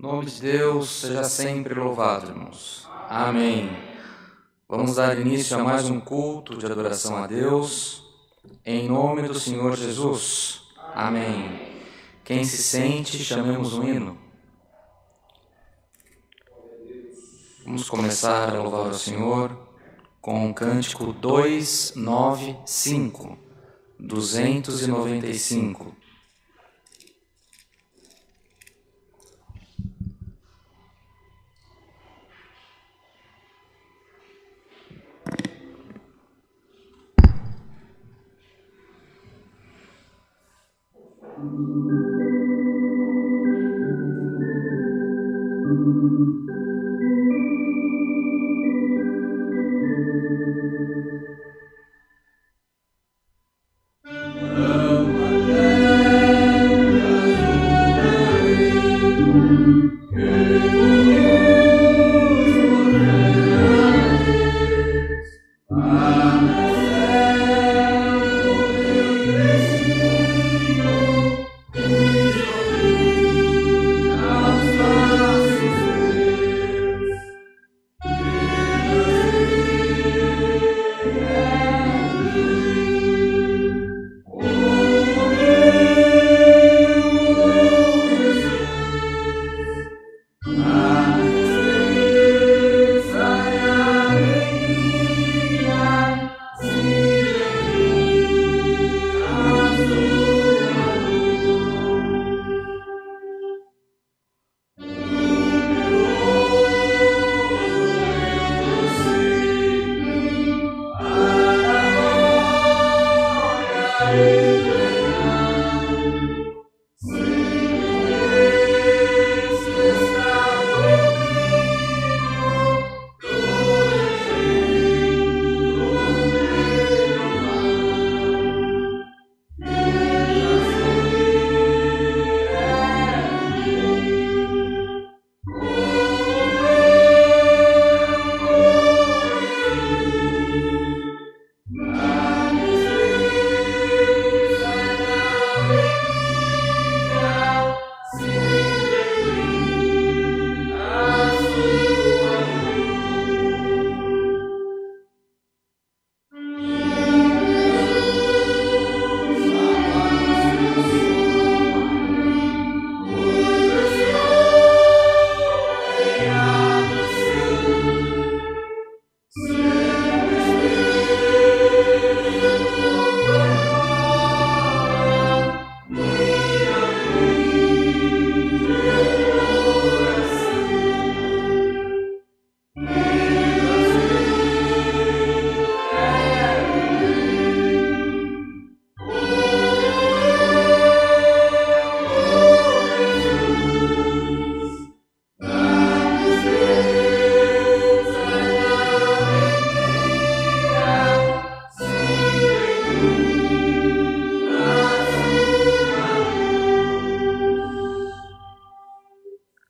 nome de Deus seja sempre louvado, irmãos. Amém. Vamos dar início a mais um culto de adoração a Deus, em nome do Senhor Jesus. Amém. Quem se sente, chamemos um hino. Vamos começar a louvar o Senhor com o cântico 295, 295.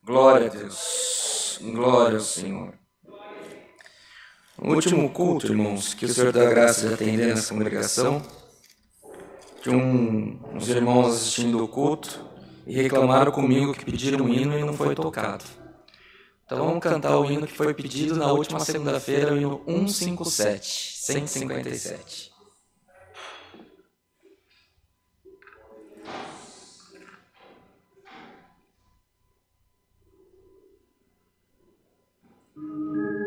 Glória a Deus, glória ao Senhor. No último culto, irmãos, que o Senhor dá graça de atender nessa congregação, tinha uns irmãos assistindo o culto e reclamaram comigo que pediram um hino e não foi tocado. Então vamos cantar o hino que foi pedido na última segunda-feira, o hino 157, 157. Oh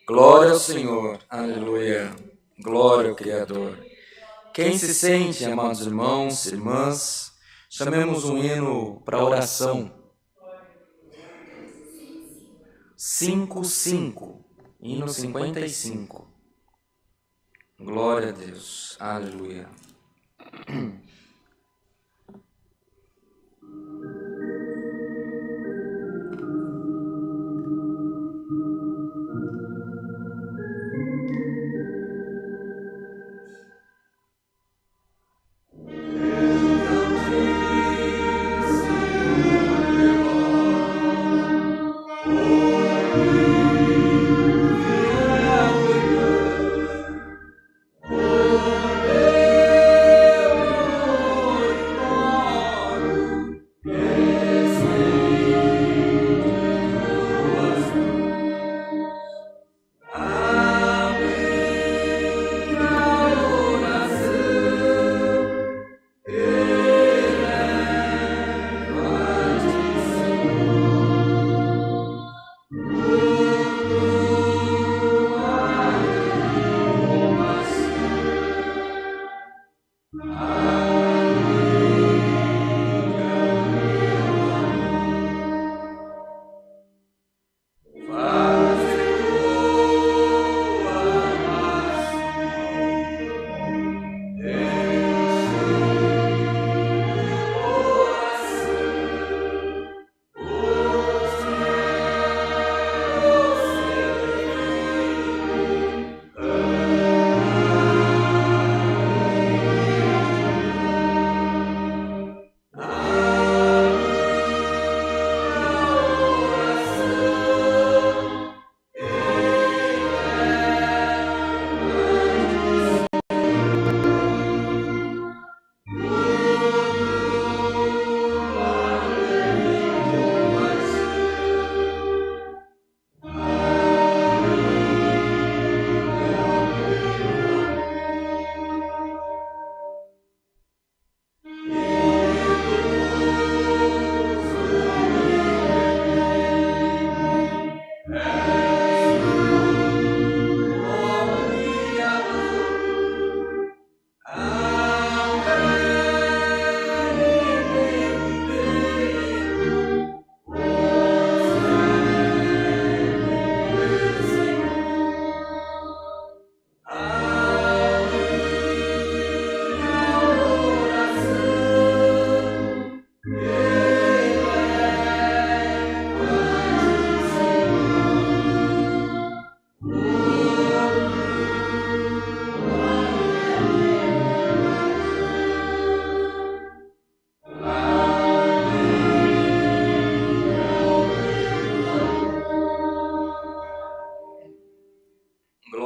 Glória ao Senhor, aleluia, glória ao Criador. Quem se sente, amados irmãos e irmãs, chamemos um hino para oração. 55, hino 55. Glória a Deus, aleluia.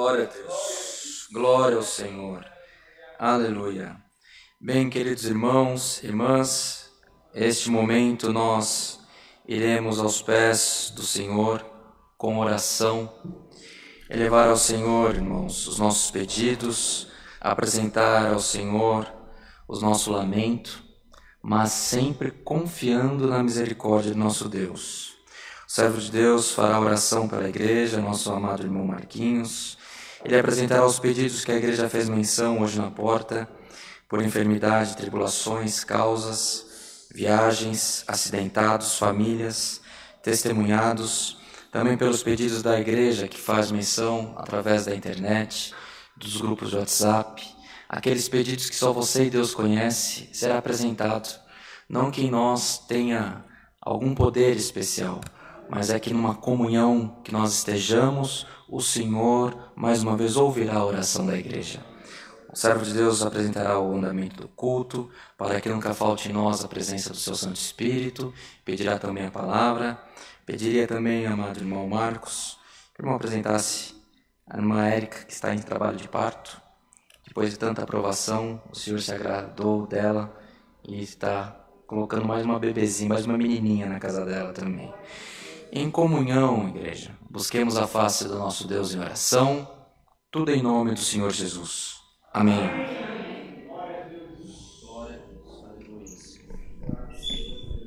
Glória a Deus. Glória ao Senhor. Aleluia. Bem, queridos irmãos, irmãs, este momento nós iremos aos pés do Senhor com oração, elevar ao Senhor, irmãos, os nossos pedidos, apresentar ao Senhor o nosso lamento, mas sempre confiando na misericórdia do nosso Deus. O servo de Deus fará oração pela igreja, nosso amado irmão Marquinhos. Ele apresentará os pedidos que a igreja fez menção hoje na porta, por enfermidade, tribulações, causas, viagens, acidentados, famílias, testemunhados, também pelos pedidos da igreja que faz menção através da internet, dos grupos de WhatsApp. Aqueles pedidos que só você e Deus conhece, será apresentado. Não que em nós tenha algum poder especial, mas é que numa comunhão que nós estejamos, o Senhor mais uma vez ouvirá a oração da igreja. O servo de Deus apresentará o andamento do culto, para que nunca falte em nós a presença do seu Santo Espírito, pedirá também a palavra, pediria também, amado irmão Marcos, que o irmão apresentasse a irmã Érica, que está em trabalho de parto. Depois de tanta aprovação, o Senhor se agradou dela e está colocando mais uma bebezinha, mais uma menininha na casa dela também. Em comunhão, igreja, busquemos a face do nosso Deus em oração, tudo em nome do Senhor Jesus. Amém.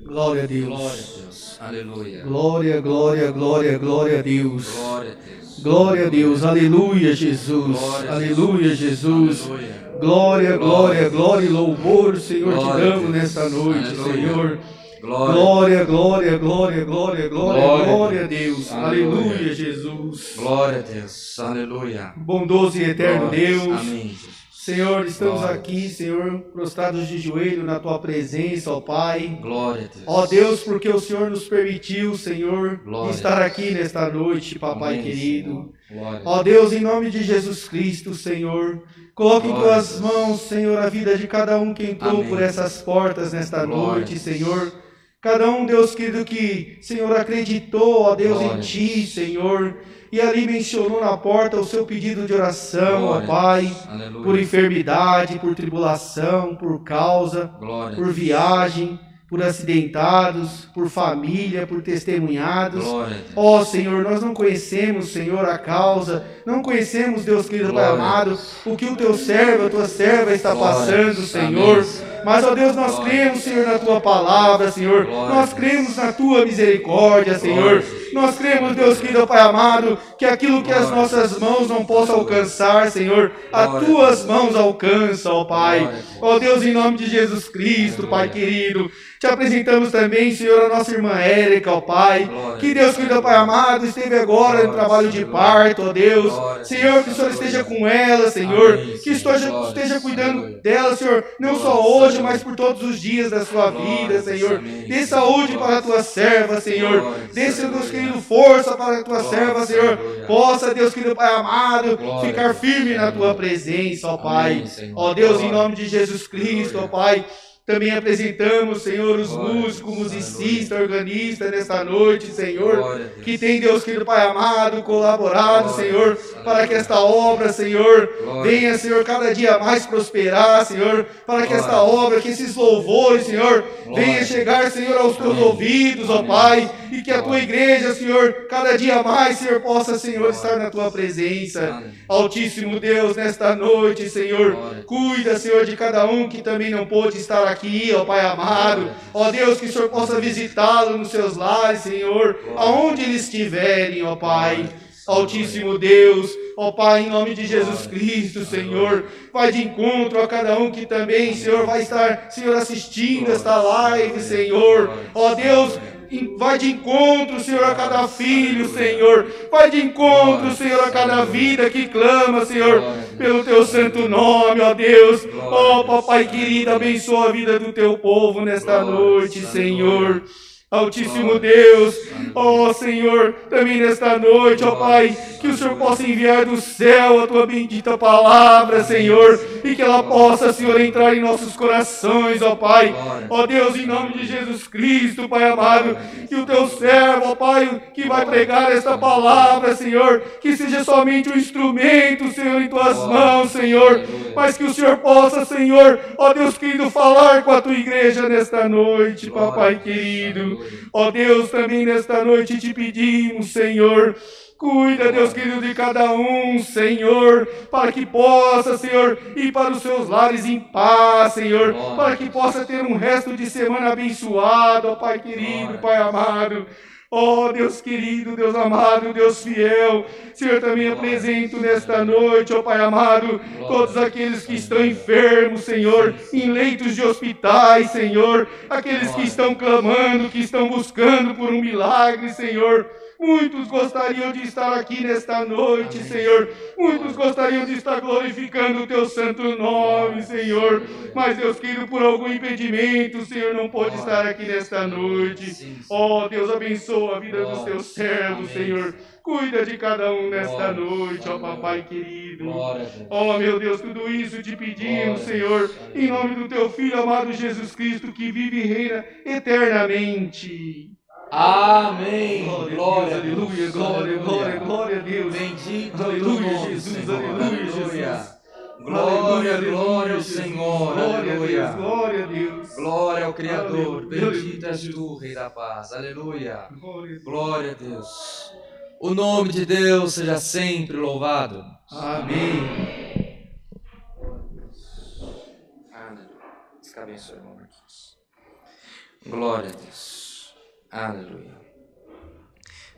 Glória a Deus. Glória a Deus. Aleluia. Glória, glória, glória, glória a Deus. Glória a Deus. Glória a Deus. Aleluia, Jesus. Glória a Aleluia, Jesus. Aleluia. Glória, glória, glória e louvor, Senhor, te Glória a damos Deus. nesta noite, Aleluia. Senhor. Glória. Glória, glória, glória, glória, glória, glória a Deus. Aleluia, Jesus. Glória a Deus. Aleluia. Bondoso e eterno Glória. Deus. Amém, Jesus. Senhor, estamos Glória. aqui, Senhor, prostrados de joelho na Tua presença, ó Pai. Glória a Deus. Ó Deus, porque o Senhor nos permitiu, Senhor, Glória. estar aqui nesta noite, Papai Amém, querido. Senhor. Glória. Ó Deus, em nome de Jesus Cristo, Senhor, coloque em Glória a Tuas Deus. mãos, Senhor, a vida de cada um que entrou Amém. por essas portas nesta Glória noite, a Deus. Senhor. Cada um, Deus querido, que, Senhor, acreditou, ó Deus, Glória em a Ti, Deus. Senhor, e ali mencionou na porta o seu pedido de oração, Glória ó Pai, a Deus. Aleluia. por enfermidade, por tribulação, por causa, Glória a por Deus. viagem, por acidentados, por família, por testemunhados. Glória a Deus. Ó Senhor, nós não conhecemos, Senhor, a causa, não conhecemos, Deus querido Pai Glória a amado, Deus. o que o Teu servo, a Tua serva está Glória a passando, Deus. Senhor. Amém. Mas, ó Deus, nós Glória. cremos, Senhor, na Tua palavra, Senhor. Glória Nós a Deus. cremos na Tua misericórdia, Senhor. Glória. Nós cremos, Deus querido Pai amado, que aquilo que as Glória. nossas mãos não possam alcançar, Senhor, as Glória. Tuas mãos alcançam, ó Pai. Glória. Ó Deus, em nome de Jesus Cristo, Pai Aleluia. querido, te apresentamos também, Senhor, a nossa irmã Érica, ó Pai. Glória. Que Deus, querido Pai amado, esteve agora no Glória. trabalho de Aleluia. parto, ó Deus. Glória. Senhor, que o Senhor esteja com ela, Senhor. Amém, Que Senhor. esteja cuidando Aleluia. dela, Senhor, não só Glória. hoje, Aleluia. mas por todos os dias da sua Glória. vida, Senhor. Amém. Dê saúde Glória. para a tua serva, Senhor. Glória. Dê, Senhor, Deus Aleluia. querido, força para a tua Glória. serva, Senhor. Aleluia. Possa, Deus querido Pai amado, Glória. ficar firme na tua Aleluia. presença, ó Pai. Amém, Senhor. Ó Deus, em Glória. nome de Jesus Cristo, ó Aleluia. Pai. Também apresentamos, Senhor, os Glória. músicos, musicista, organista nesta noite, Senhor. Glória a Deus. Que tem, Deus querido Pai amado, colaborado, Glória. Senhor, para que esta obra, Senhor, Glória. venha, Senhor, cada dia mais prosperar, Senhor, para que Glória. esta obra, que esses louvores, Senhor, Glória. venha chegar, Senhor, aos teus Amém. ouvidos, ó Amém. Pai, e que a tua Glória. igreja, Senhor, cada dia mais, Senhor, possa, Senhor, Glória. estar na tua presença. Amém. Altíssimo Deus, nesta noite, Senhor, Glória. cuida, Senhor, de cada um que também não pôde estar aqui, ó Pai amado. Ó Deus, que o Senhor possa visitá-lo nos seus lares, Senhor, aonde eles estiverem, ó Pai. Altíssimo Deus, ó Pai, em nome de Jesus Cristo, Senhor, vai de encontro a cada um que também, Senhor, vai estar, Senhor, assistindo esta live, Senhor. Ó Deus, vai de encontro, Senhor, a cada filho, Senhor. Vai de encontro, Senhor, a cada vida que clama, Senhor, pelo Teu santo nome, ó Deus. Ó Papai querido, abençoa a vida do Teu povo nesta noite, Senhor. Altíssimo Deus, ó Senhor, também nesta noite, ó Pai, que o Senhor possa enviar do céu a tua bendita palavra, Senhor, e que ela possa, Senhor, entrar em nossos corações, ó Pai. Ó Deus, em nome de Jesus Cristo, Pai amado, que o teu servo, ó Pai, que vai pregar esta palavra, Senhor, que seja somente um instrumento, Senhor, em tuas mãos, Senhor, mas que o Senhor possa, Senhor, ó Deus querido, falar com a tua igreja nesta noite, papai querido. Ó Deus, também nesta noite te pedimos, Senhor, cuida, Deus querido, de cada um, Senhor, para que possa, Senhor, ir para os seus lares em paz, Senhor, para que possa ter um resto de semana abençoado, ó Pai querido, Pai amado. Ó Deus querido, Deus amado, Deus fiel, Senhor, também apresento nesta noite, ó Pai amado, todos aqueles que estão enfermos, Senhor, em leitos de hospitais, Senhor, aqueles que estão clamando, que estão buscando por um milagre, Senhor. Muitos gostariam de estar aqui nesta noite, Senhor. Muitos gostariam de estar glorificando o teu santo nome, Senhor. Mas, Deus querido, por algum impedimento, o Senhor não pode estar aqui nesta noite. Ó, Deus, abençoa a vida dos teus servos, Senhor. Cuida de cada um nesta noite, ó Papai querido. Ó, meu Deus, tudo isso te pedimos, Senhor, em nome do teu Filho amado Jesus Cristo, que vive e reina eternamente. Amém. Glória a Deus, aleluia, glória, glória, glória a Deus. Bendito aleluia, Jesus, aleluia, Jesus. Glória, glória ao Senhor. Glória a Deus, glória a Deus. Glória ao Criador. Aleluia. Bendito és tu, Rei da Paz. Aleluia. Glória a Deus. O nome de Deus seja sempre louvado. Amém. Deus abençoe, irmão Marquinhos. Glória a Deus. Aleluia.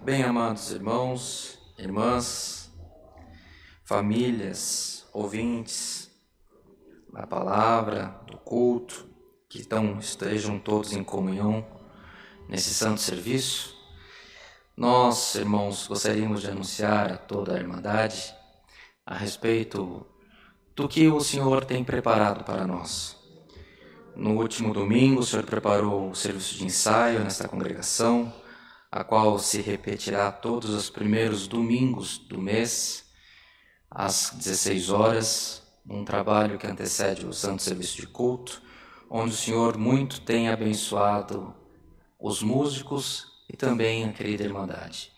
Bem, amados irmãos, irmãs, famílias, ouvintes da palavra, do culto, que estejam todos em comunhão nesse santo serviço, nós, irmãos, gostaríamos de anunciar a toda a Irmandade a respeito do que o Senhor tem preparado para nós. No último domingo, o Senhor preparou o serviço de ensaio nesta congregação, a qual se repetirá todos os primeiros domingos do mês, às 16 horas, um trabalho que antecede o Santo Serviço de Culto, onde o Senhor muito tem abençoado os músicos e também a querida Irmandade.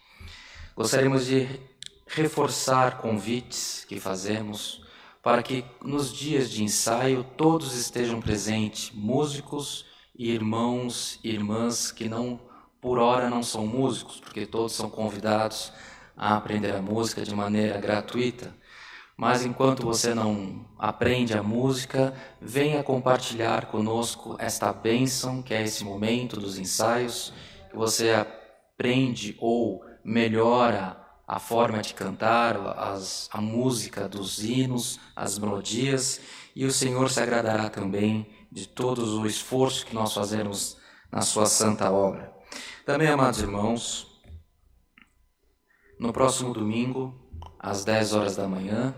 Gostaríamos de reforçar convites que fazemos para que nos dias de ensaio todos estejam presentes, músicos e irmãos e irmãs que por hora não são músicos, porque todos são convidados a aprender a música de maneira gratuita. Mas enquanto você não aprende a música, venha compartilhar conosco esta bênção que é esse momento dos ensaios, que você aprende ou melhora a forma de cantar, a música dos hinos, as melodias, e o Senhor se agradará também de todo o esforço que nós fazemos na sua santa obra. Também, amados irmãos, no próximo domingo, às 10 horas da manhã,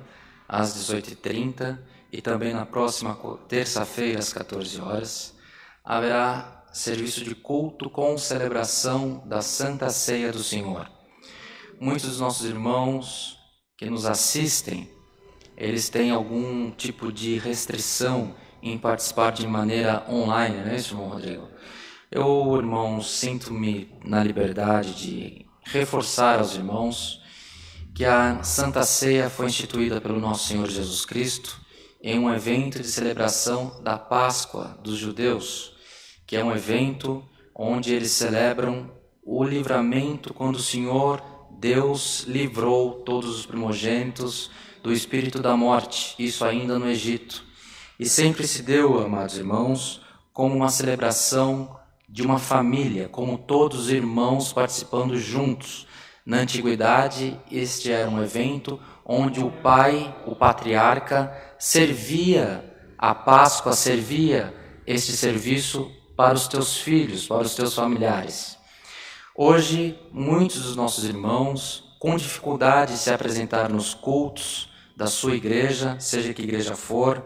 às 18h30, e também na próxima terça-feira, às 14 horas, haverá serviço de culto com celebração da Santa Ceia do Senhor. Muitos dos nossos irmãos que nos assistem, eles têm algum tipo de restrição em participar de maneira online, não é isso, irmão Rodrigo? Eu, irmãos, sinto-me na liberdade de reforçar aos irmãos que a Santa Ceia foi instituída pelo nosso Senhor Jesus Cristo em um evento de celebração da Páscoa dos judeus, que é um evento onde eles celebram o livramento quando o Senhor Deus livrou todos os primogênitos do espírito da morte, isso ainda no Egito. E sempre se deu, amados irmãos, como uma celebração de uma família, como todos os irmãos participando juntos. Na antiguidade, este era um evento onde o pai, o patriarca, servia a Páscoa, servia este serviço para os teus filhos, para os teus familiares. Hoje, muitos dos nossos irmãos, com dificuldade de se apresentar nos cultos da sua igreja, seja que igreja for,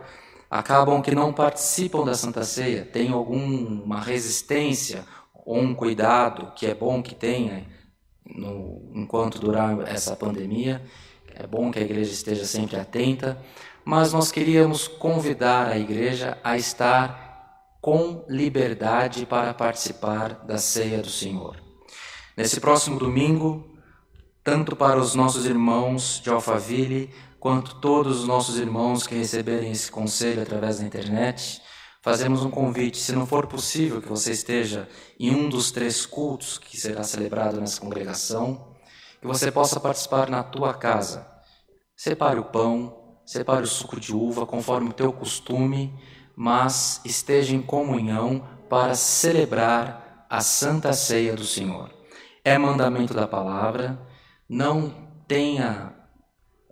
acabam que não participam da Santa Ceia, têm alguma resistência, ou um cuidado que é bom que tenha enquanto durar essa pandemia. É bom que a igreja esteja sempre atenta, mas nós queríamos convidar a igreja a estar com liberdade para participar da ceia do Senhor. Nesse próximo domingo, tanto para os nossos irmãos de Alphaville, quanto todos os nossos irmãos que receberem esse conselho através da internet, fazemos um convite, se não for possível que você esteja em um dos 3 cultos que será celebrado nessa congregação, que você possa participar na tua casa. Separe o pão, separe o suco de uva, conforme o teu costume, mas esteja em comunhão para celebrar a Santa Ceia do Senhor. É mandamento da palavra, não tenha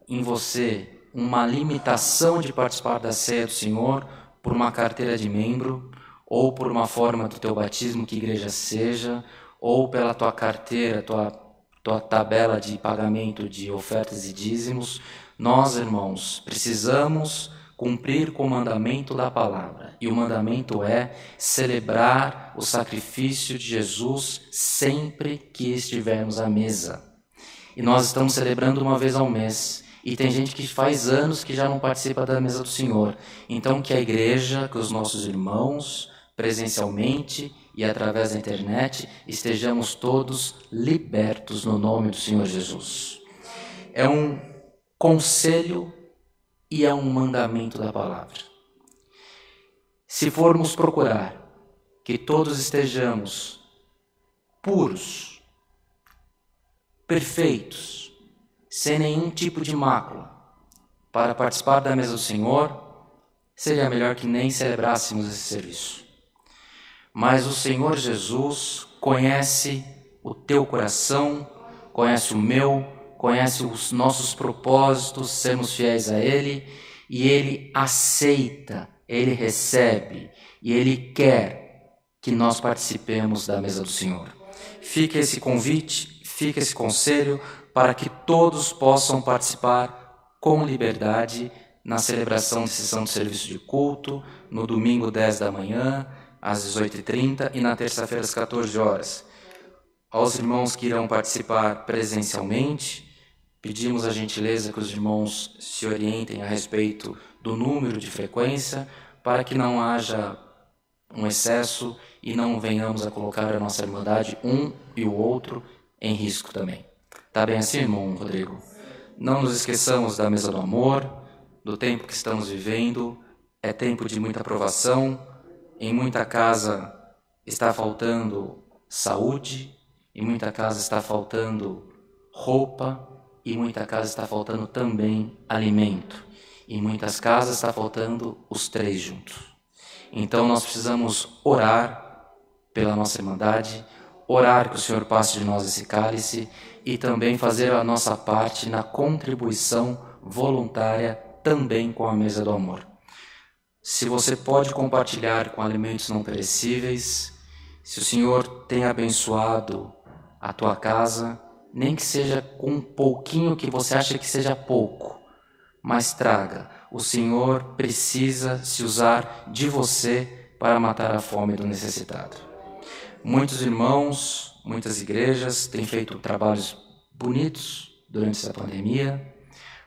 em você uma limitação de participar da Ceia do Senhor por uma carteira de membro, ou por uma forma do teu batismo, que igreja seja, ou pela tua carteira, tua tabela de pagamento de ofertas e dízimos. Nós, irmãos, precisamos cumprir com o mandamento da palavra. E o mandamento é celebrar o sacrifício de Jesus sempre que estivermos à mesa. E nós estamos celebrando uma vez ao mês. E tem gente que faz anos que já não participa da mesa do Senhor. Então que a igreja, que os nossos irmãos, presencialmente e através da internet, estejamos todos libertos no nome do Senhor Jesus. É um conselho e é um mandamento da palavra. Se formos procurar que todos estejamos puros, perfeitos, sem nenhum tipo de mácula, para participar da mesa do Senhor, seria melhor que nem celebrássemos esse serviço. Mas o Senhor Jesus conhece o teu coração, conhece o meu, conhece os nossos propósitos, sermos fiéis a Ele, e Ele aceita, Ele recebe, e Ele quer que nós participemos da mesa do Senhor. Fica esse convite, fica esse conselho, para que todos possam participar com liberdade na celebração desse santo serviço de culto, no domingo 10 da manhã, às 18h30, e na terça-feira, às 14 horas. Aos irmãos que irão participar presencialmente, pedimos a gentileza que os irmãos se orientem a respeito do número de frequência, para que não haja um excesso e não venhamos a colocar a nossa irmandade, um e o outro, em risco também. Tá bem assim, irmão Rodrigo? Não nos esqueçamos da mesa do amor, do tempo que estamos vivendo. É tempo de muita provação. Em muita casa está faltando saúde, em muita casa está faltando roupa, e em muita casa está faltando também alimento. Em muitas casas está faltando os 3 juntos. Então nós precisamos orar pela nossa irmandade, orar que o Senhor passe de nós esse cálice e também fazer a nossa parte na contribuição voluntária também com a mesa do amor. Se você pode compartilhar com alimentos não perecíveis, se o Senhor tem abençoado a tua casa, nem que seja com um pouquinho que você acha que seja pouco, mas traga. O Senhor precisa se usar de você para matar a fome do necessitado. Muitos irmãos, muitas igrejas têm feito trabalhos bonitos durante essa pandemia,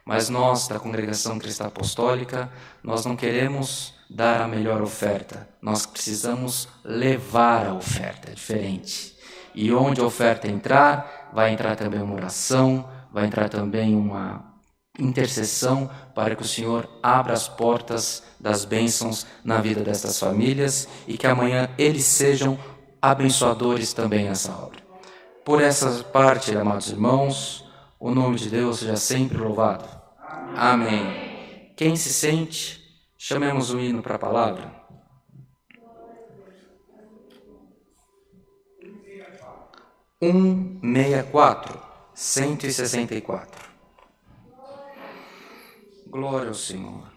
mas nós, da Congregação Cristã Apostólica, nós não queremos dar a melhor oferta, nós precisamos levar a oferta, é diferente. E onde a oferta entrar, vai entrar também uma oração, vai entrar também uma intercessão para que o Senhor abra as portas das bênçãos na vida destas famílias e que amanhã eles sejam abençoadores também nessa obra. Por essa parte, amados irmãos, o nome de Deus seja sempre louvado. Amém. Quem se sente, chamemos o hino para a palavra. Um 164. Glória ao Senhor.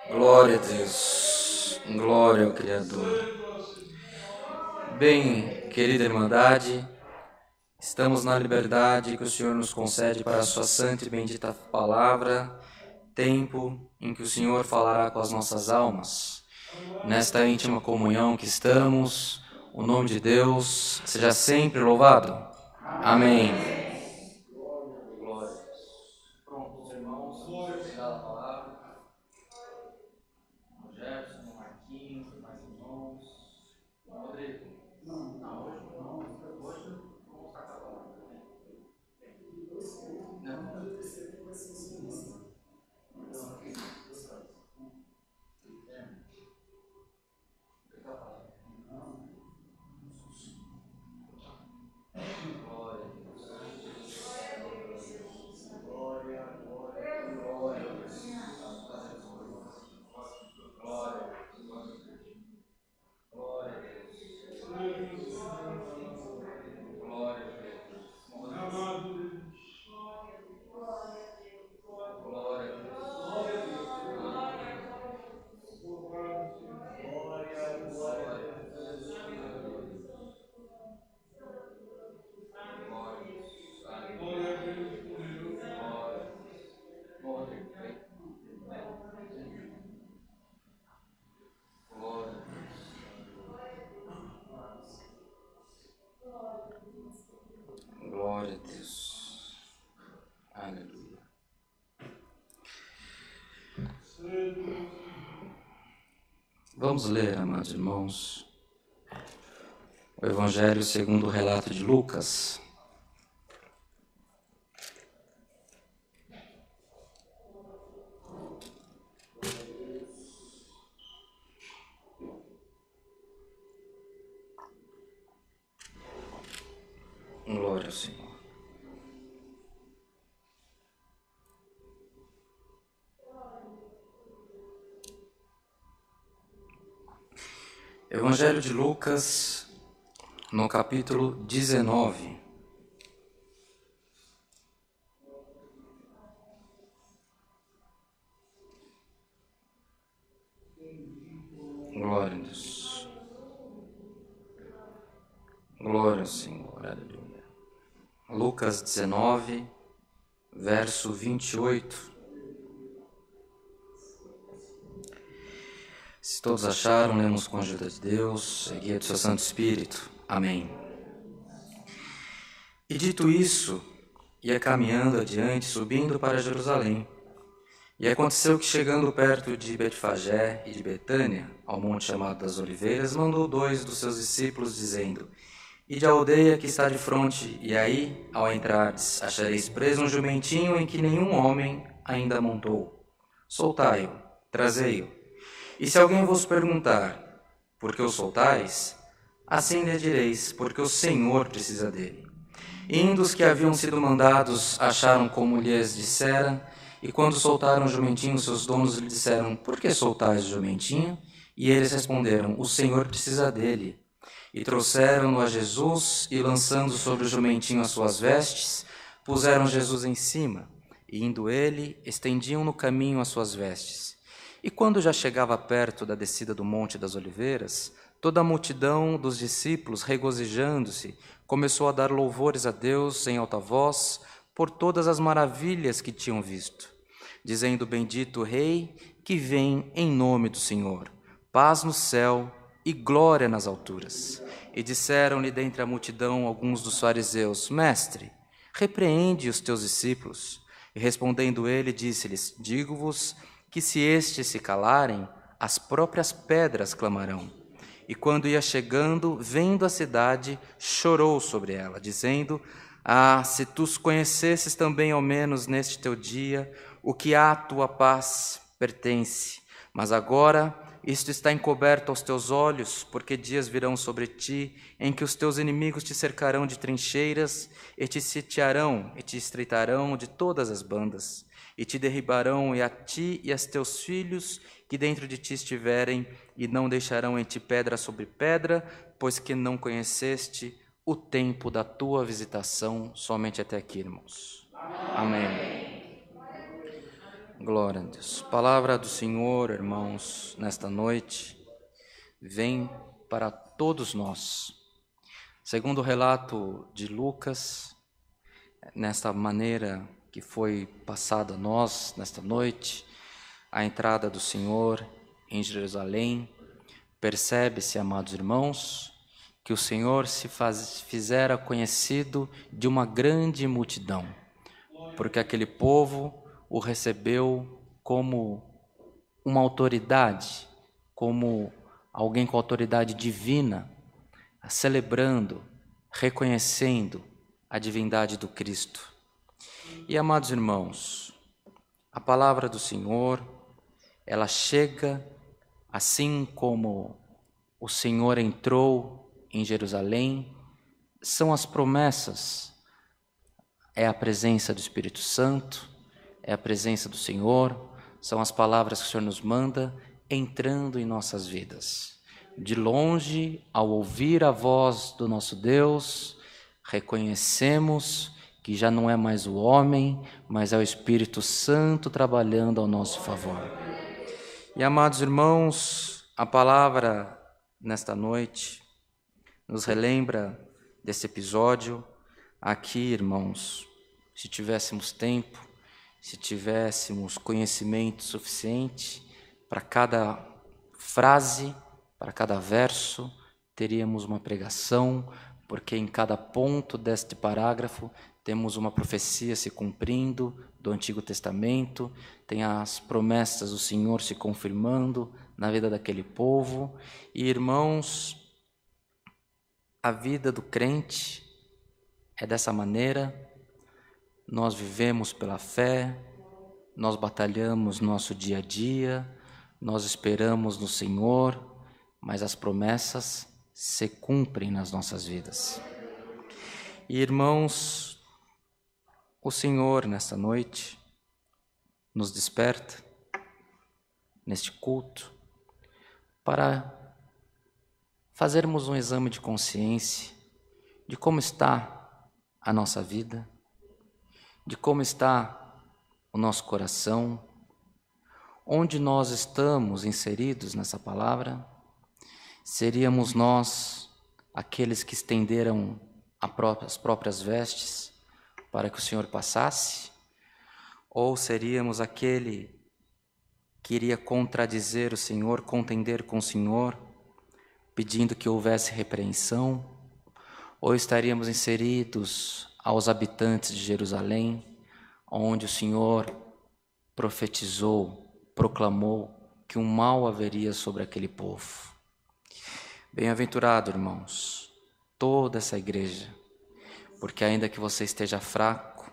Glória a Deus, glória ao Criador. Bem, querida Irmandade, estamos na liberdade que o Senhor nos concede para a sua santa e bendita palavra, tempo em que o Senhor falará com as nossas almas. Nesta íntima comunhão que estamos, o nome de Deus seja sempre louvado. Amém. Glória a Deus. Pronto, irmãos, vamos pegar a palavra. Jefferson, Marquinhos, mais irmãos. Rodrigo. Não, hoje não. Hoje vamos estar com a palavra. Não. Glória a Deus. Aleluia. Vamos ler, amados irmãos, o Evangelho segundo o relato de Lucas. Glória ao Senhor. Evangelho de Lucas, no capítulo 19. ao Senhor. Aleluia. Lucas 19, verso 28. Se todos acharam, lemos com a ajuda de Deus, e guia do seu Santo Espírito. Amém. E dito isso, ia caminhando adiante, subindo para Jerusalém. E aconteceu que, chegando perto de Betfagé e de Betânia, ao monte chamado das Oliveiras, mandou 2 dos seus discípulos, dizendo: Ide à aldeia que está de fronte, e aí, ao entrardes, achareis preso um jumentinho em que nenhum homem ainda montou. Soltai-o, trazei-o. E se alguém vos perguntar, por que o soltais? Assim lhe direis, porque o Senhor precisa dele. E indo os que haviam sido mandados, acharam como lhes dissera, e quando soltaram o jumentinho, seus donos lhe disseram: Por que soltais o jumentinho? E eles responderam: O Senhor precisa dele. E trouxeram-no a Jesus, e lançando sobre o jumentinho as suas vestes, puseram Jesus em cima, e indo ele, estendiam no caminho as suas vestes. E quando já chegava perto da descida do Monte das Oliveiras, toda a multidão dos discípulos, regozijando-se, começou a dar louvores a Deus em alta voz por todas as maravilhas que tinham visto, dizendo: Bendito o Rei que vem em nome do Senhor, paz no céu e glória nas alturas. E disseram-lhe dentre a multidão alguns dos fariseus: Mestre, repreende os teus discípulos. E respondendo ele, disse-lhes: Digo-vos que se estes se calarem, as próprias pedras clamarão. E quando ia chegando, vendo a cidade, chorou sobre ela, dizendo: Ah, se tu conhecesses também ao menos neste teu dia o que à tua paz pertence. Mas agora isto está encoberto aos teus olhos, porque dias virão sobre ti em que os teus inimigos te cercarão de trincheiras e te sitiarão e te estreitarão de todas as bandas. E te derribarão, e a ti e a teus filhos que dentro de ti estiverem, e não deixarão em ti pedra sobre pedra, pois que não conheceste o tempo da tua visitação. Somente até aqui, irmãos. Amém. Glória a Deus. Palavra do Senhor, irmãos, nesta noite, vem para todos nós. Segundo o relato de Lucas, nesta maneira que foi passada a nós nesta noite, a entrada do Senhor em Jerusalém, percebe-se, amados irmãos, que o Senhor se fizera conhecido de uma grande multidão, porque aquele povo o recebeu como uma autoridade, como alguém com autoridade divina, celebrando, reconhecendo a divindade do Cristo. E, amados irmãos, a palavra do Senhor, ela chega assim como o Senhor entrou em Jerusalém, são as promessas, é a presença do Espírito Santo, é a presença do Senhor, são as palavras que o Senhor nos manda entrando em nossas vidas. De longe, ao ouvir a voz do nosso Deus, reconhecemos que já não é mais o homem, mas é o Espírito Santo trabalhando ao nosso favor. E, amados irmãos, a palavra nesta noite nos relembra desse episódio. Aqui, irmãos, se tivéssemos tempo, se tivéssemos conhecimento suficiente, para cada frase, para cada verso, teríamos uma pregação, porque em cada ponto deste parágrafo temos uma profecia se cumprindo do Antigo Testamento, tem as promessas do Senhor se confirmando na vida daquele povo. E, irmãos, a vida do crente é dessa maneira. Nós vivemos pela fé, nós batalhamos no nosso dia a dia, nós esperamos no Senhor, mas as promessas se cumprem nas nossas vidas. E, irmãos, o Senhor, nesta noite, nos desperta, neste culto, para fazermos um exame de consciência de como está a nossa vida, de como está o nosso coração, onde nós estamos inseridos nessa palavra. Seríamos nós aqueles que estenderam as próprias vestes para que o Senhor passasse? Ou seríamos aquele que iria contradizer o Senhor, contender com o Senhor, pedindo que houvesse repreensão? Ou estaríamos inseridos aos habitantes de Jerusalém, onde o Senhor profetizou, proclamou que um mal haveria sobre aquele povo? Bem-aventurado, irmãos, toda essa igreja, porque ainda que você esteja fraco,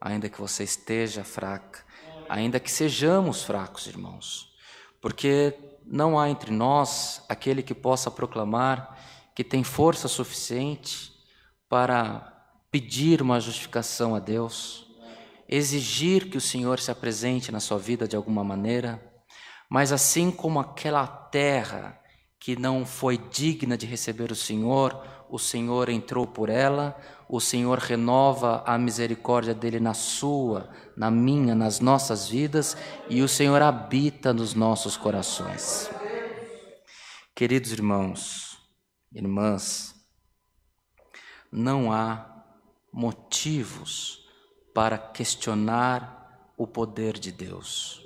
ainda que você esteja fraca, ainda que sejamos fracos, irmãos, porque não há entre nós aquele que possa proclamar que tem força suficiente para pedir uma justificação a Deus, exigir que o Senhor se apresente na sua vida de alguma maneira, mas assim como aquela terra que não foi digna de receber o Senhor entrou por ela, o Senhor renova a misericórdia dele na sua, na minha, nas nossas vidas, e o Senhor habita nos nossos corações. Queridos irmãos, irmãs, não há motivos para questionar o poder de Deus.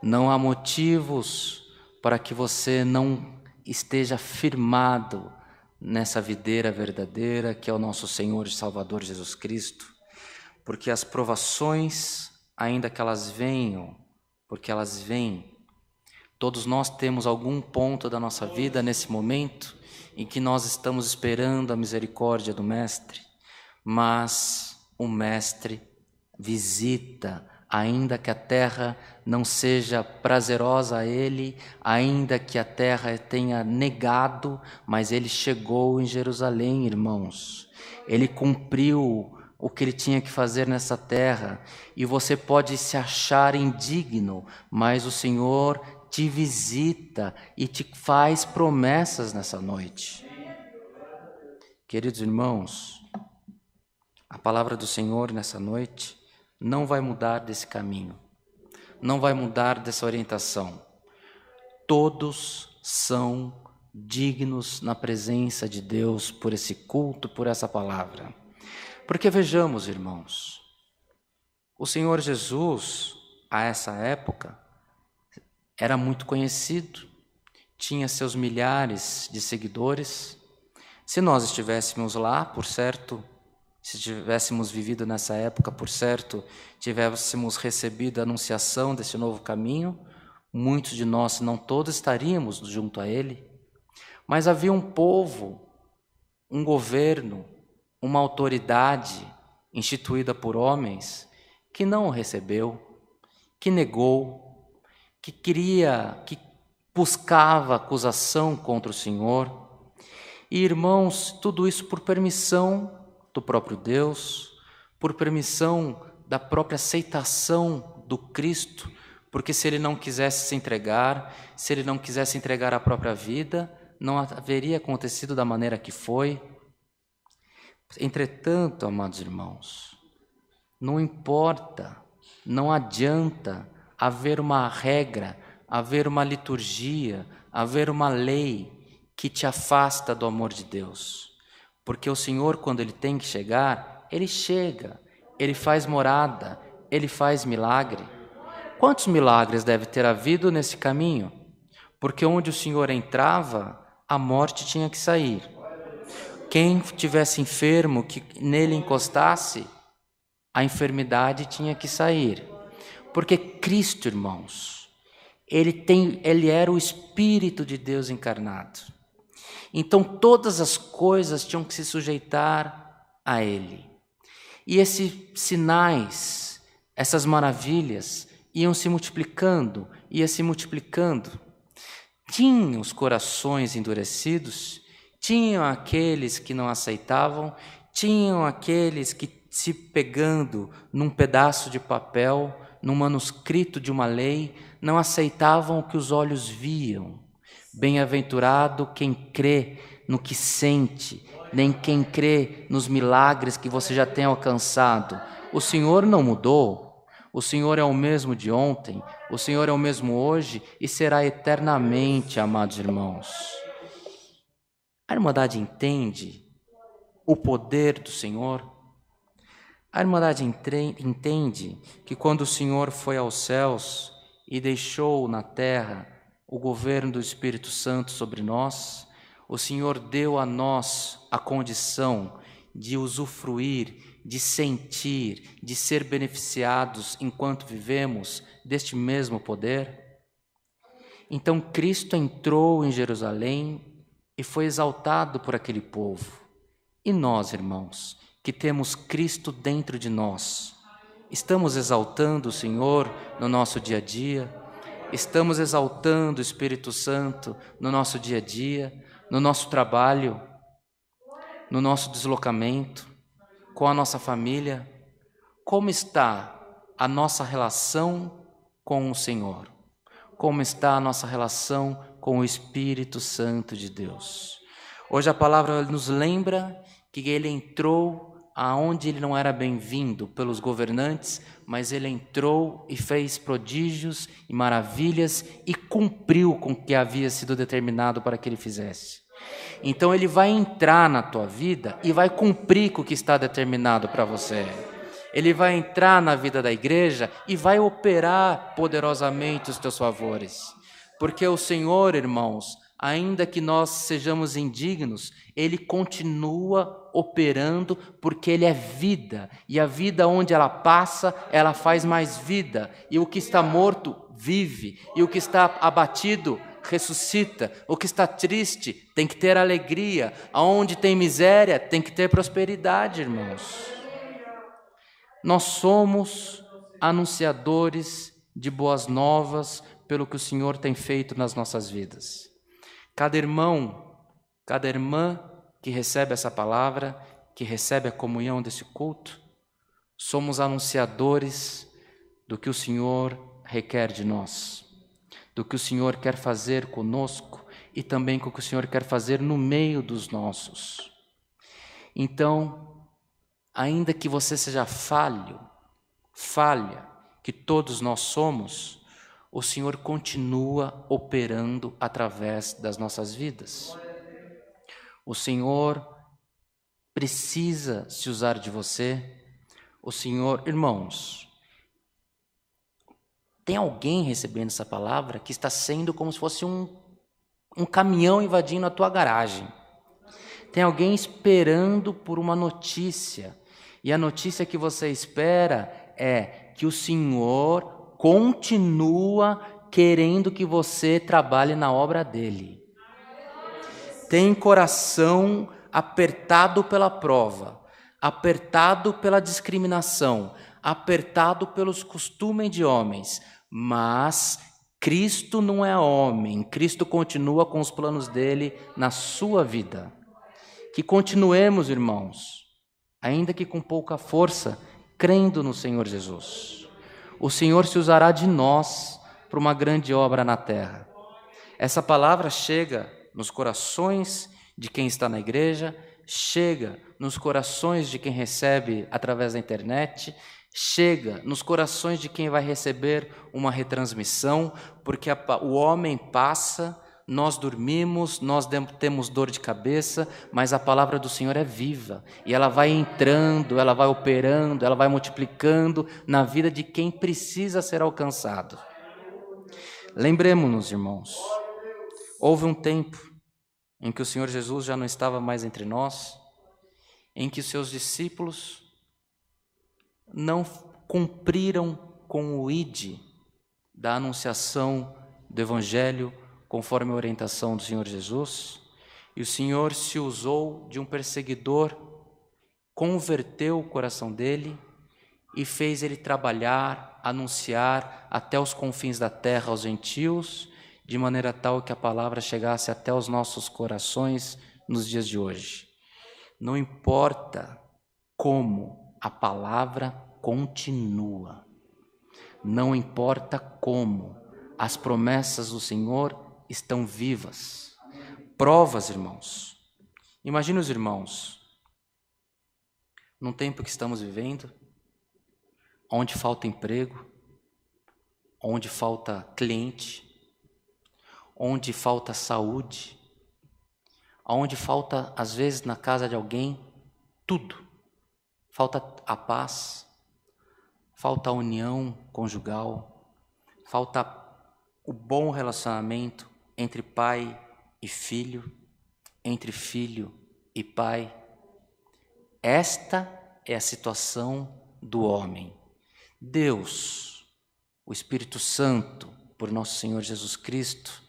Não há motivos para que você não esteja firmado nessa videira verdadeira que é o nosso Senhor e Salvador Jesus Cristo, porque as provações, ainda que elas venham, porque elas vêm, todos nós temos algum ponto da nossa vida nesse momento em que nós estamos esperando a misericórdia do Mestre, mas o Mestre visita, ainda que a terra não seja prazerosa a Ele, ainda que a terra tenha negado, mas Ele chegou em Jerusalém, irmãos. Ele cumpriu o que Ele tinha que fazer nessa terra, e você pode se achar indigno, mas o Senhor te visita e te faz promessas nessa noite. Queridos irmãos, a palavra do Senhor nessa noite não vai mudar desse caminho, não vai mudar dessa orientação. Todos são dignos na presença de Deus por esse culto, por essa palavra. Porque vejamos, irmãos, o Senhor Jesus, a essa época, era muito conhecido, tinha seus milhares de seguidores. Se nós estivéssemos lá, por certo, se tivéssemos vivido nessa época, por certo, tivéssemos recebido a anunciação desse novo caminho, muitos de nós, se não todos, estaríamos junto a Ele. Mas havia um povo, um governo, uma autoridade instituída por homens que não o recebeu, que negou, que buscava acusação contra o Senhor. E, irmãos, tudo isso por permissão do próprio Deus, por permissão da própria aceitação do Cristo, porque se Ele não quisesse se entregar, se Ele não quisesse entregar a própria vida, não haveria acontecido da maneira que foi. Entretanto, amados irmãos, não importa, não adianta haver uma regra, haver uma liturgia, haver uma lei que te afasta do amor de Deus. Porque o Senhor, quando Ele tem que chegar, Ele chega, Ele faz morada, Ele faz milagre. Quantos milagres deve ter havido nesse caminho? Porque onde o Senhor entrava, a morte tinha que sair. Quem tivesse enfermo, que nele encostasse, a enfermidade tinha que sair. Porque Cristo, irmãos, Ele era o Espírito de Deus encarnado. Então todas as coisas tinham que se sujeitar a Ele. E esses sinais, essas maravilhas, iam se multiplicando, Tinham os corações endurecidos, tinham aqueles que não aceitavam, tinham aqueles que, se pegando num pedaço de papel, num manuscrito de uma lei, não aceitavam o que os olhos viam. Bem-aventurado quem crê no que sente, nem quem crê nos milagres que você já tem alcançado. O Senhor não mudou, o Senhor é o mesmo de ontem, o Senhor é o mesmo hoje e será eternamente, amados irmãos. A Irmandade entende o poder do Senhor? A Irmandade entende que quando o Senhor foi aos céus e deixou na terra o governo do Espírito Santo sobre nós, o Senhor deu a nós a condição de usufruir, de sentir, de ser beneficiados enquanto vivemos deste mesmo poder. Então Cristo entrou em Jerusalém e foi exaltado por aquele povo. E nós, irmãos, que temos Cristo dentro de nós, estamos exaltando o Senhor no nosso dia a dia? Estamos exaltando o Espírito Santo no nosso dia a dia, no nosso trabalho, no nosso deslocamento, com a nossa família? Como está a nossa relação com o Senhor? Como está a nossa relação com o Espírito Santo de Deus? Hoje a palavra nos lembra que ele entrou aonde ele não era bem-vindo pelos governantes, mas ele entrou e fez prodígios e maravilhas e cumpriu com o que havia sido determinado para que ele fizesse. Então ele vai entrar na tua vida e vai cumprir com o que está determinado para você. Ele vai entrar na vida da igreja e vai operar poderosamente os teus favores. Porque o Senhor, irmãos, ainda que nós sejamos indignos, Ele continua operando, porque Ele é vida. E a vida onde ela passa, ela faz mais vida. E o que está morto, vive. E o que está abatido, ressuscita. O que está triste, tem que ter alegria. Aonde tem miséria, tem que ter prosperidade, irmãos. Nós somos anunciadores de boas novas pelo que o Senhor tem feito nas nossas vidas. Cada irmão, cada irmã que recebe essa palavra, que recebe a comunhão desse culto, somos anunciadores do que o Senhor requer de nós, do que o Senhor quer fazer conosco e também com o que o Senhor quer fazer no meio dos nossos. Então, ainda que você seja falha, que todos nós somos, o Senhor continua operando através das nossas vidas. O Senhor precisa se usar de você. O Senhor, irmãos, tem alguém recebendo essa palavra que está sendo como se fosse um caminhão invadindo a tua garagem. Tem alguém esperando por uma notícia. E a notícia que você espera é que o Senhor continua querendo que você trabalhe na obra dele. Tem coração apertado pela prova, apertado pela discriminação, apertado pelos costumes de homens, mas Cristo não é homem, Cristo continua com os planos dele na sua vida. Que continuemos, irmãos, ainda que com pouca força, crendo no Senhor Jesus. O Senhor se usará de nós para uma grande obra na terra. Essa palavra chega nos corações de quem está na igreja, chega nos corações de quem recebe através da internet, chega nos corações de quem vai receber uma retransmissão, porque o homem passa, nós dormimos, nós temos dor de cabeça, mas a palavra do Senhor é viva, e ela vai entrando, ela vai operando, ela vai multiplicando na vida de quem precisa ser alcançado. Lembremos-nos, irmãos, houve um tempo em que o Senhor Jesus já não estava mais entre nós, em que seus discípulos não cumpriram com o ide da anunciação do Evangelho conforme a orientação do Senhor Jesus, e o Senhor se usou de um perseguidor, converteu o coração dele e fez ele trabalhar, anunciar até os confins da terra aos gentios, de maneira tal que a palavra chegasse até os nossos corações nos dias de hoje. Não importa como, a palavra continua. Não importa como, as promessas do Senhor estão vivas. Provas, irmãos. Imagine os irmãos, num tempo que estamos vivendo, onde falta emprego, onde falta cliente, onde falta saúde, onde falta, às vezes, na casa de alguém, tudo. Falta a paz, falta a união conjugal, falta o bom relacionamento entre pai e filho, entre filho e pai. Esta é a situação do homem. Deus, o Espírito Santo, por nosso Senhor Jesus Cristo,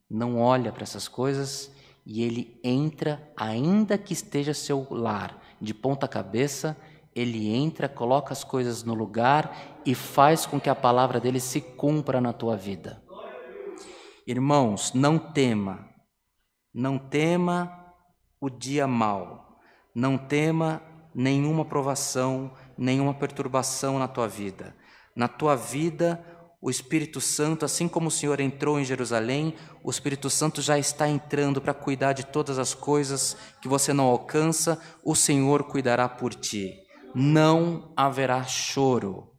não olha para essas coisas e ele entra, ainda que esteja seu lar de ponta cabeça, ele entra, coloca as coisas no lugar e faz com que a palavra dele se cumpra na tua vida. Irmãos, não tema o dia mau, não tema nenhuma provação, nenhuma perturbação na tua vida. Na tua vida, o Espírito Santo, assim como o Senhor entrou em Jerusalém, o Espírito Santo já está entrando para cuidar de todas as coisas que você não alcança, o Senhor cuidará por ti. Não haverá choro,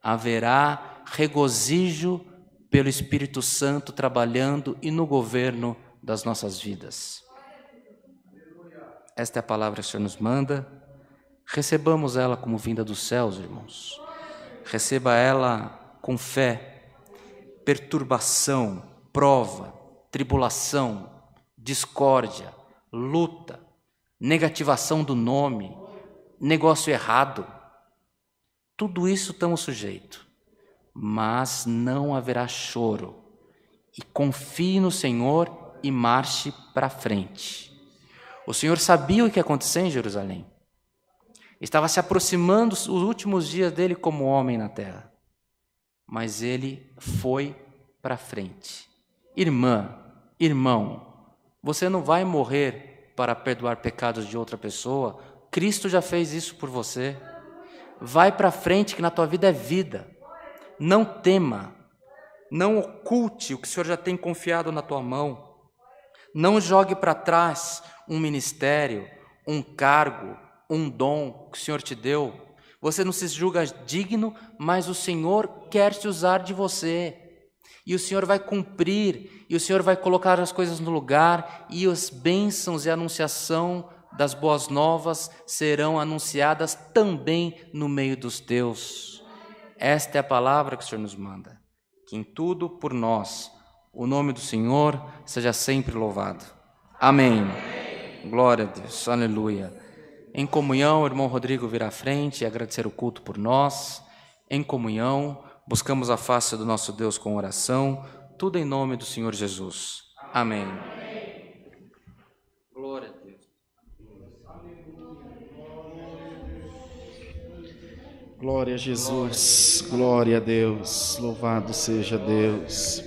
haverá regozijo pelo Espírito Santo trabalhando e no governo das nossas vidas. Esta é a palavra que o Senhor nos manda. Recebamos ela como vinda dos céus, irmãos. Receba ela com fé. Perturbação, prova, tribulação, discórdia, luta, negativação do nome, negócio errado. Tudo isso estamos sujeitos. Mas não haverá choro. E confie no Senhor e marche para frente. O Senhor sabia o que ia acontecer em Jerusalém. Estava se aproximando os últimos dias dele como homem na terra. Mas ele foi para frente. Irmã, irmão, você não vai morrer para perdoar pecados de outra pessoa. Cristo já fez isso por você. Vai para frente que na tua vida é vida. Não tema, não oculte o que o Senhor já tem confiado na tua mão. Não jogue para trás um ministério, um cargo, um dom que o Senhor te deu. Você não se julga digno, mas o Senhor quer se usar de você. E o Senhor vai cumprir, e o Senhor vai colocar as coisas no lugar, e as bênçãos e a anunciação das boas novas serão anunciadas também no meio dos teus. Esta é a palavra que o Senhor nos manda. Que em tudo por nós, o nome do Senhor seja sempre louvado. Amém. Glória a Deus. Aleluia. Em comunhão, o irmão Rodrigo virá à frente e agradecer o culto por nós. Em comunhão, buscamos a face do nosso Deus com oração. Tudo em nome do Senhor Jesus. Amém. Glória a Deus. Glória a Jesus, glória a Deus, louvado seja Deus,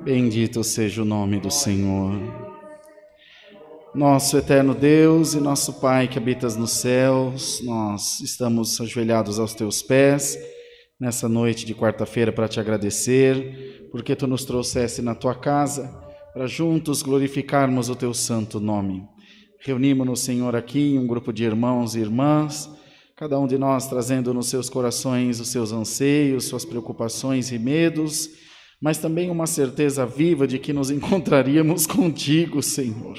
bendito seja o nome do Senhor. Nosso eterno Deus e nosso Pai que habitas nos céus, nós estamos ajoelhados aos teus pés nessa noite de quarta-feira para te agradecer, porque tu nos trouxeste na tua casa para juntos glorificarmos o teu santo nome. Reunimos-nos, Senhor, aqui um grupo de irmãos e irmãs, cada um de nós trazendo nos seus corações os seus anseios, suas preocupações e medos, mas também uma certeza viva de que nos encontraríamos contigo, Senhor,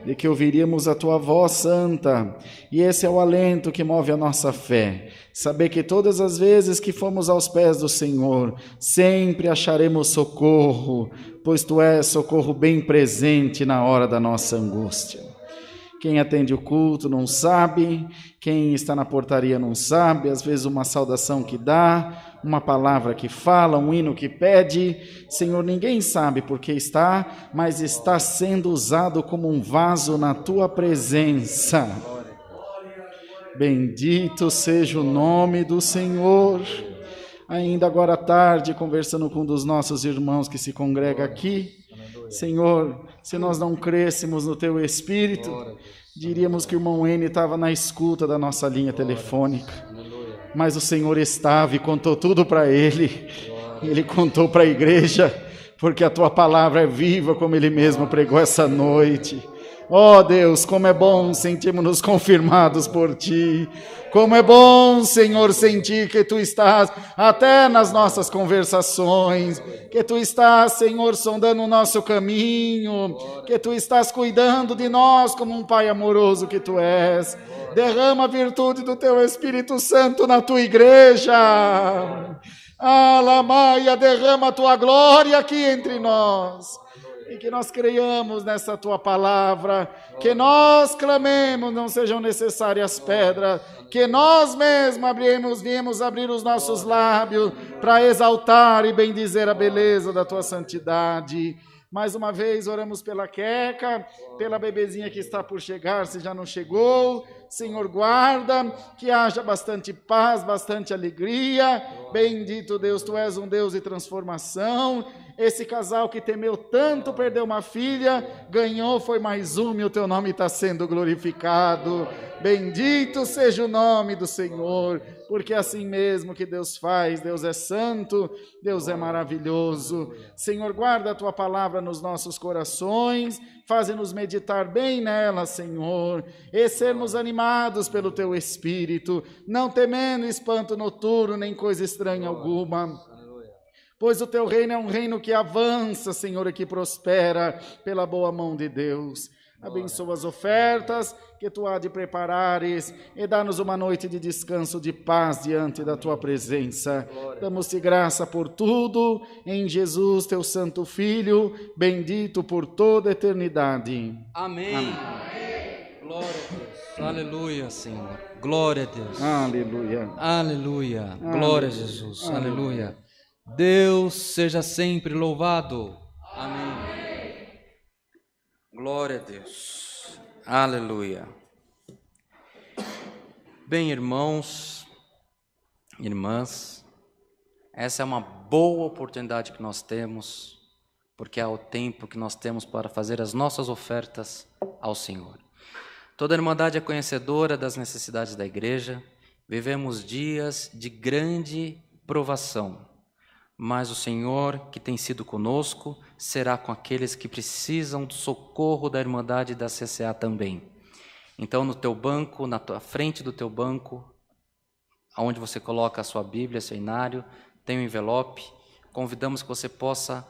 de que ouviríamos a tua voz santa, e esse é o alento que move a nossa fé, saber que todas as vezes que fomos aos pés do Senhor, sempre acharemos socorro, pois tu és socorro bem presente na hora da nossa angústia. Quem atende o culto não sabe, quem está na portaria não sabe, às vezes uma saudação que dá, uma palavra que fala, um hino que pede, Senhor, ninguém sabe por que está, mas está sendo usado como um vaso na tua presença. Bendito seja o nome do Senhor. Ainda agora à tarde, conversando com um dos nossos irmãos que se congrega aqui, Senhor, se nós não crêssemos no Teu Espírito, diríamos que o irmão N estava na escuta da nossa linha telefônica. Mas o Senhor estava e contou tudo para ele. Ele contou para a igreja, porque a Tua palavra é viva, como Ele mesmo pregou essa noite. Ó Deus, como é bom sentirmos-nos confirmados por Ti. Como é bom, Senhor, sentir que Tu estás até nas nossas conversações, que Tu estás, Senhor, sondando o nosso caminho, que Tu estás cuidando de nós como um Pai amoroso que Tu és. Derrama a virtude do Teu Espírito Santo na Tua igreja. Alamaia, derrama a Tua glória aqui entre nós. E que nós creiamos nessa Tua palavra, que nós clamemos, não sejam necessárias pedras, que nós mesmos viemos abrir os nossos lábios para exaltar e bendizer a beleza da Tua santidade. Mais uma vez oramos pela Queca, pela bebezinha que está por chegar, se já não chegou. Senhor, guarda, que haja bastante paz, bastante alegria. Bendito Deus, Tu és um Deus de transformação. Esse casal que temeu tanto perder uma filha, ganhou, foi mais uma e o Teu nome está sendo glorificado. Bendito seja o nome do Senhor, porque é assim mesmo que Deus faz. Deus é santo, Deus é maravilhoso. Senhor, guarda a Tua palavra nos nossos corações, faze-nos meditar bem nela, Senhor, e sermos animados pelo Teu Espírito, não temendo espanto noturno, nem coisa estranha alguma. Pois o Teu reino é um reino que avança, Senhor, e que prospera pela boa mão de Deus. Abençoa as ofertas que Tu há de preparares e dá-nos uma noite de descanso, de paz diante da Tua presença. Damos-te graça por tudo, em Jesus, Teu Santo Filho, bendito por toda a eternidade. Amém. Amém. Glória a Deus. Aleluia, Senhor. Glória a Deus. Aleluia. Aleluia. Glória a Jesus. Aleluia. Deus seja sempre louvado. Amém. Glória a Deus. Aleluia. Bem, irmãos, irmãs, essa é uma boa oportunidade que nós temos, porque é o tempo que nós temos para fazer as nossas ofertas ao Senhor. Toda a Irmandade é conhecedora das necessidades da igreja. Vivemos dias de grande provação, mas o Senhor, que tem sido conosco, será com aqueles que precisam do socorro da Irmandade da CCA também. Então, no teu banco, na tua frente do teu banco, onde você coloca a sua Bíblia, seu inário, tem um envelope. Convidamos que você possa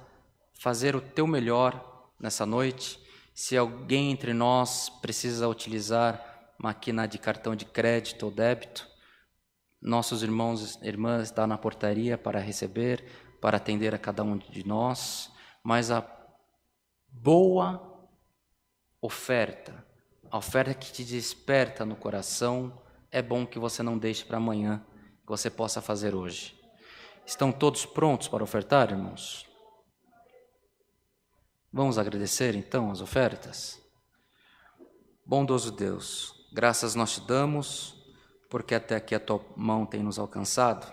fazer o teu melhor nessa noite. Se alguém entre nós precisa utilizar máquina de cartão de crédito ou débito, nossos irmãos e irmãs estão na portaria para receber, para atender a cada um de nós. Mas a boa oferta, a oferta que te desperta no coração, é bom que você não deixe para amanhã, que você possa fazer hoje. Estão todos prontos para ofertar, irmãos? Vamos agradecer então as ofertas? Bondoso Deus, graças nós te damos, porque até aqui a tua mão tem nos alcançado.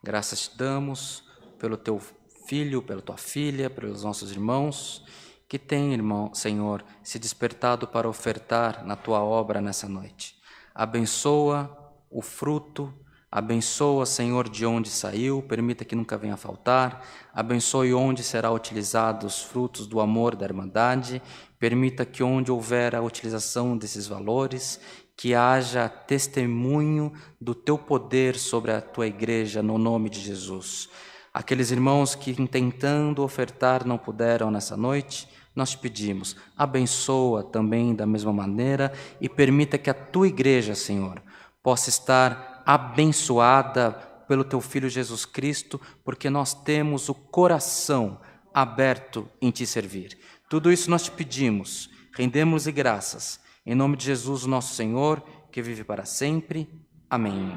Graças te damos pelo teu filho, pela tua filha, pelos nossos irmãos, que têm, irmão, Senhor, se despertado para ofertar na tua obra nessa noite. Abençoa o fruto, abençoa, Senhor, de onde saiu, permita que nunca venha a faltar. Abençoe onde será utilizado os frutos do amor da Irmandade. Permita que onde houver a utilização desses valores, que haja testemunho do teu poder sobre a tua igreja, no nome de Jesus. Aqueles irmãos que, tentando ofertar, não puderam nessa noite, nós te pedimos, abençoa também da mesma maneira e permita que a tua igreja, Senhor, possa estar abençoada pelo teu Filho Jesus Cristo, porque nós temos o coração aberto em te servir. Tudo isso nós te pedimos, rendemos e graças, em nome de Jesus, nosso Senhor, que vive para sempre. Amém.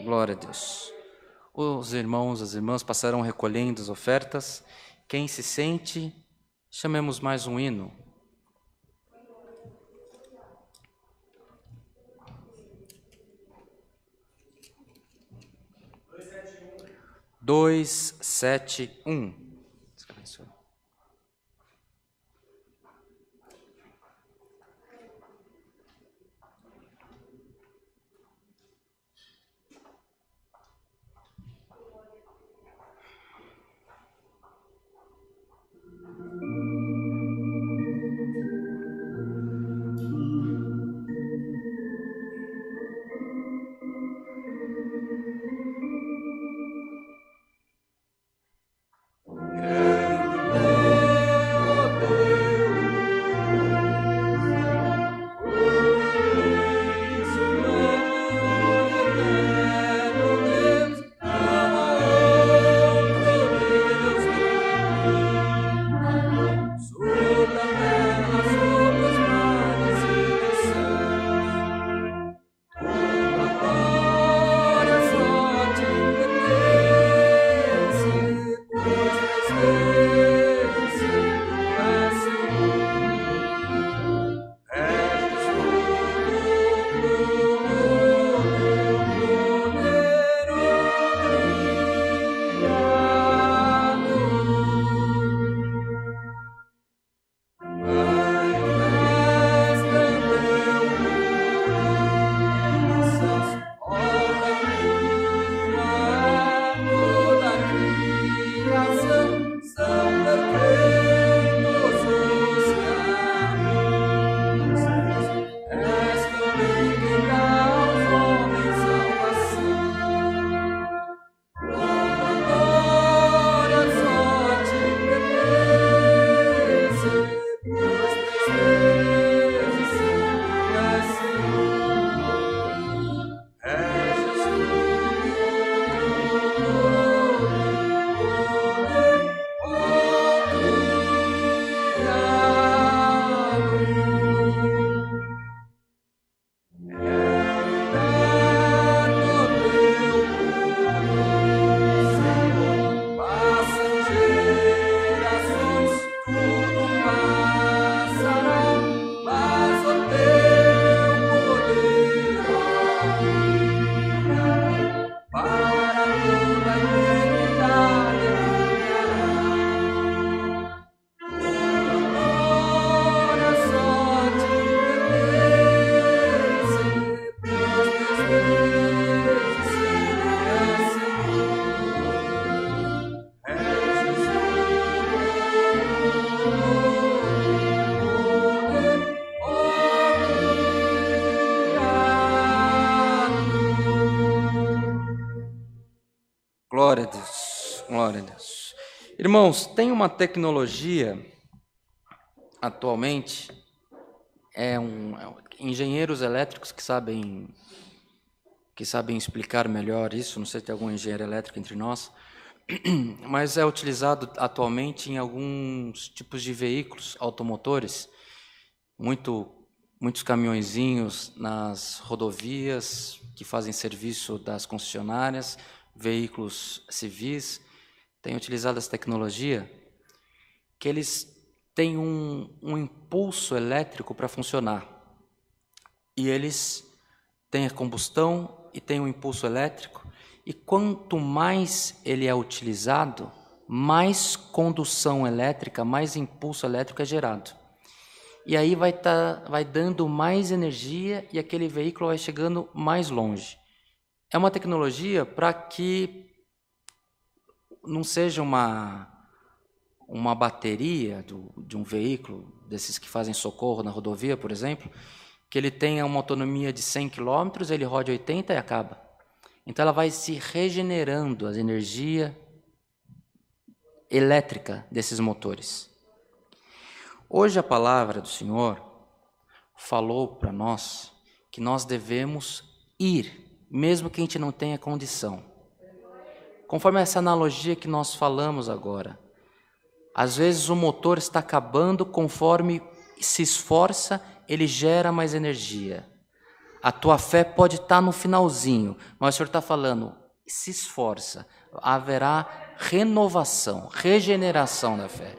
Glória a Deus. Os irmãos, as irmãs passarão recolhendo as ofertas. Quem se sente, chamemos mais um hino. Dois, sete, um. Isso. Irmãos, tem uma tecnologia atualmente, engenheiros elétricos que sabem explicar melhor isso, não sei se tem algum engenheiro elétrico entre nós, mas é utilizado atualmente em alguns tipos de veículos automotores, muitos caminhõezinhos nas rodovias que fazem serviço das concessionárias, veículos civis, têm utilizado essa tecnologia que eles têm um impulso elétrico para funcionar. E eles têm a combustão e têm um impulso elétrico, e quanto mais ele é utilizado, mais condução elétrica, mais impulso elétrico é gerado. E aí vai dando mais energia e aquele veículo vai chegando mais longe. É uma tecnologia para que não seja uma bateria de um veículo, desses que fazem socorro na rodovia, por exemplo, que ele tenha uma autonomia de 100 km, ele rode 80 e acaba. Então ela vai se regenerando a energia elétrica desses motores. Hoje a palavra do Senhor falou para nós que nós devemos ir, mesmo que a gente não tenha condição. Conforme essa analogia que nós falamos agora, às vezes o motor está acabando, conforme se esforça, ele gera mais energia. A tua fé pode estar no finalzinho, mas o Senhor está falando, se esforça, haverá renovação, regeneração da fé.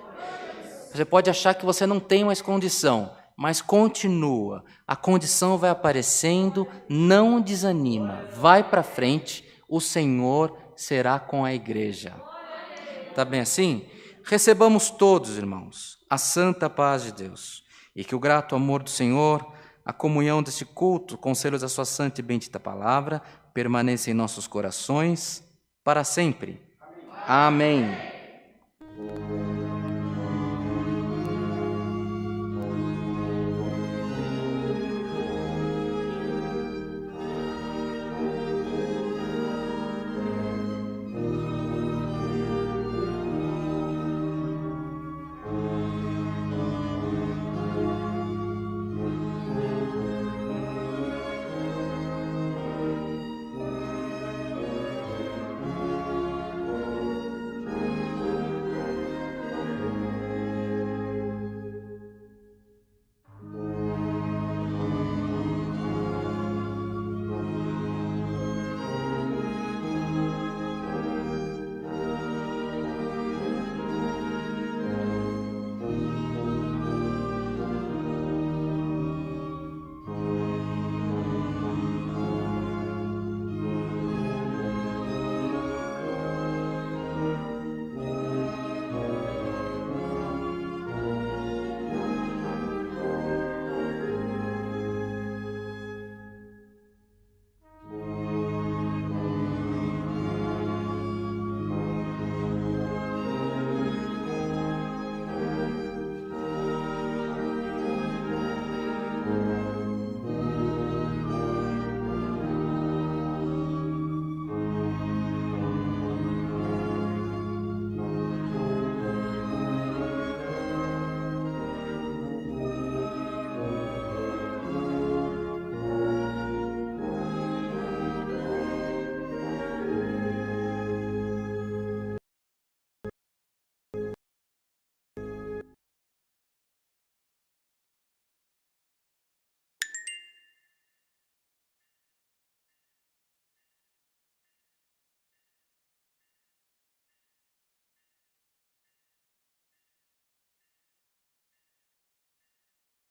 Você pode achar que você não tem mais condição, mas continua. A condição vai aparecendo, não desanima, vai para frente, o Senhor será com a igreja. Está bem assim? Recebamos todos, irmãos, a santa paz de Deus, e que o grato amor do Senhor, a comunhão deste culto, conselhos da sua santa e bendita palavra, permaneça em nossos corações para sempre. Amém.